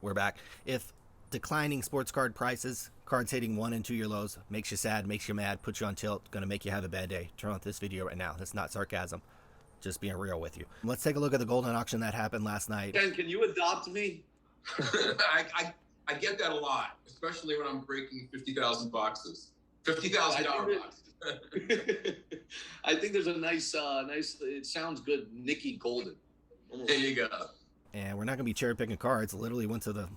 We're back. If declining sports card prices, cards hitting 1 and 2 year lows, makes you sad, makes you mad, puts you on tilt, going to make you have a bad day, turn off this video right now. That's not sarcasm. Just being real with you. Let's take a look at the Goldin auction that happened last night. Ken, can you adopt me? I get that a lot, especially when I'm breaking 50,000 boxes. $50,000 boxes. I think there's a nice, it sounds good, Nikki Goldin. There you go. And we're not going to be cherry picking cards. Literally went to the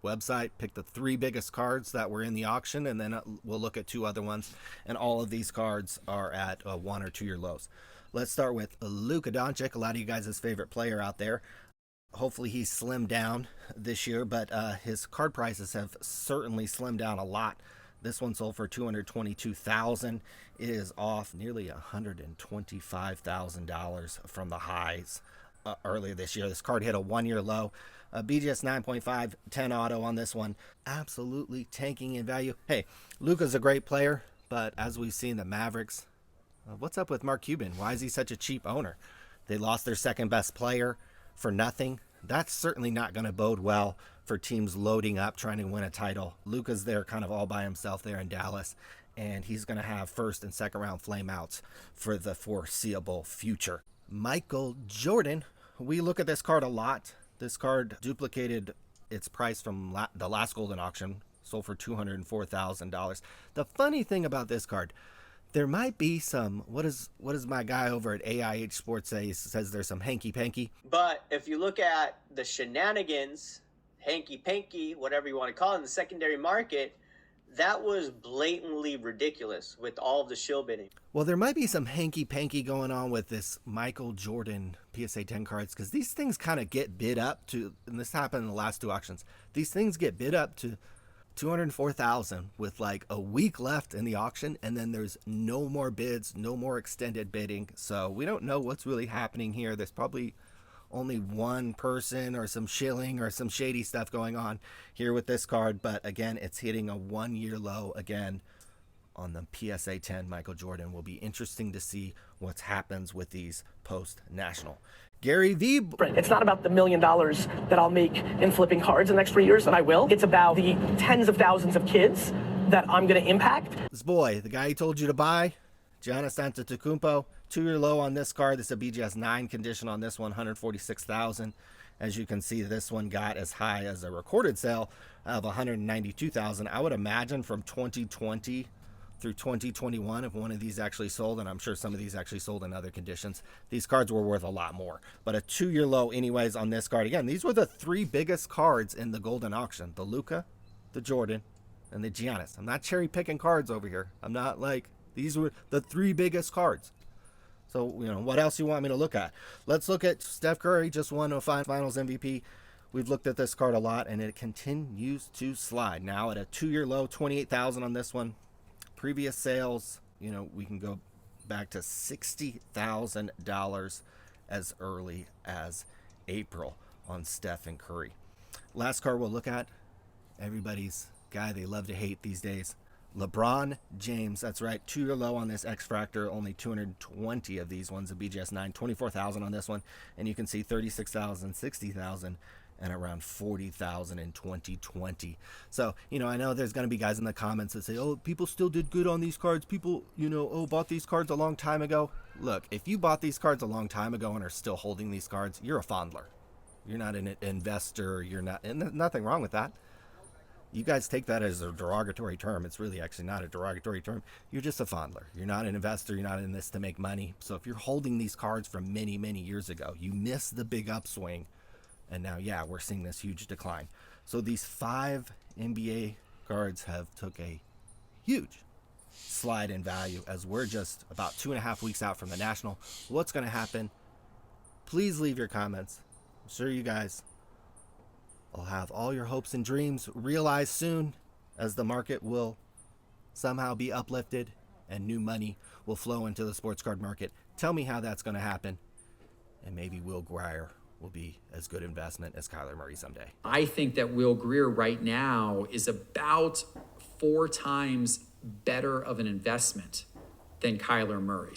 website, picked the 3 biggest cards that were in the auction, and then we'll look at 2 other ones. And all of these cards are at 1 or 2 year lows. Let's start with Luka Doncic, a lot of you guys' favorite player out there. Hopefully he's slimmed down this year, but his card prices have certainly slimmed down a lot. This one sold for $222,000. It is off nearly $125,000 from the highs earlier this year. This card hit a 1-year low. BGS 9.5, 10 auto on this one. Absolutely tanking in value. Hey, Luka's a great player, but as we've seen the Mavericks, what's up with Mark Cuban? Why is he such a cheap owner? They lost their second best player for nothing. That's certainly not going to bode well for teams loading up trying to win a title. Luka's there kind of all by himself there in Dallas, and he's going to have first and second round flameouts for the foreseeable future. Michael Jordan, we look at this card a lot. This card duplicated its price from the last Goldin auction, sold for $204,000. The funny thing about this card, there might be some, what does my guy over at AIH Sports say? He says there's some hanky-panky. But if you look at the shenanigans, hanky-panky, whatever you want to call it, in the secondary market, that was blatantly ridiculous with all of the shill bidding. Well, there might be some hanky-panky going on with this Michael Jordan PSA 10 cards, because these things kind of get bid up to, and this happened in the last 2 auctions, these things get bid up to $204,000 with like a week left in the auction, and then there's no more bids, no more extended bidding. So we don't know what's really happening here. There's probably only one person or some shilling or some shady stuff going on here with this card. But again, it's hitting a 1-year low again on the PSA 10 Michael Jordan. Will be interesting to see what happens with these post-national. Gary V. It's not about the $1 million that I'll make in flipping cards in the next 3 years, and I will. It's about the tens of thousands of kids that I'm going to impact. This boy, the guy he told you to buy, Giannis Antetokounmpo, 2-year low on this card. This is a BGS 9 condition on this one, $146,000. As you can see, this one got as high as a recorded sale of $192,000. I would imagine from 2020 through 2021, if one of these actually sold, and I'm sure some of these actually sold in other conditions, these cards were worth a lot more. But a 2-year low anyways on this card. Again, these were the 3 biggest cards in the Goldin auction: the Luka, the Jordan, and the Giannis. I'm not cherry picking cards over here. I'm not like, these were the 3 biggest cards. So, you know, what else you want me to look at? Let's look at Steph Curry, just won a finals MVP. We've looked at this card a lot, and it continues to slide. Now at a 2-year low, $28,000 on this one. Previous sales, you know, we can go back to $60,000 as early as April on Steph and Curry. Last card we'll look at, everybody's guy they love to hate these days, LeBron James. That's right, 2-year low on this X Fractor, only 220 of these ones, a BGS 9, 24,000 on this one, and you can see 36,000, 60,000, and around 40,000 in 2020. So, you know, I know there's going to be guys in the comments that say, oh, people still did good on these cards. People, you know, oh, bought these cards a long time ago. Look, if you bought these cards a long time ago and are still holding these cards, you're a fondler. You're not an investor. You're not, and nothing wrong with that. You guys take that as a derogatory term. It's really actually not a derogatory term. You're just a fondler. You're not an investor. You're not in this to make money. So if you're holding these cards from many, many years ago, you missed the big upswing. And now, yeah, we're seeing this huge decline. So these 5 NBA cards have took a huge slide in value as we're just about 2.5 weeks out from the National. What's going to happen? Please leave your comments. I'm sure you guys will have all your hopes and dreams realized soon, as the market will somehow be uplifted and new money will flow into the sports card market. Tell me how that's going to happen, and maybe Will Grier will be as good investment as Kyler Murray someday. I think that Will Grier right now is about 4 times better of an investment than Kyler Murray.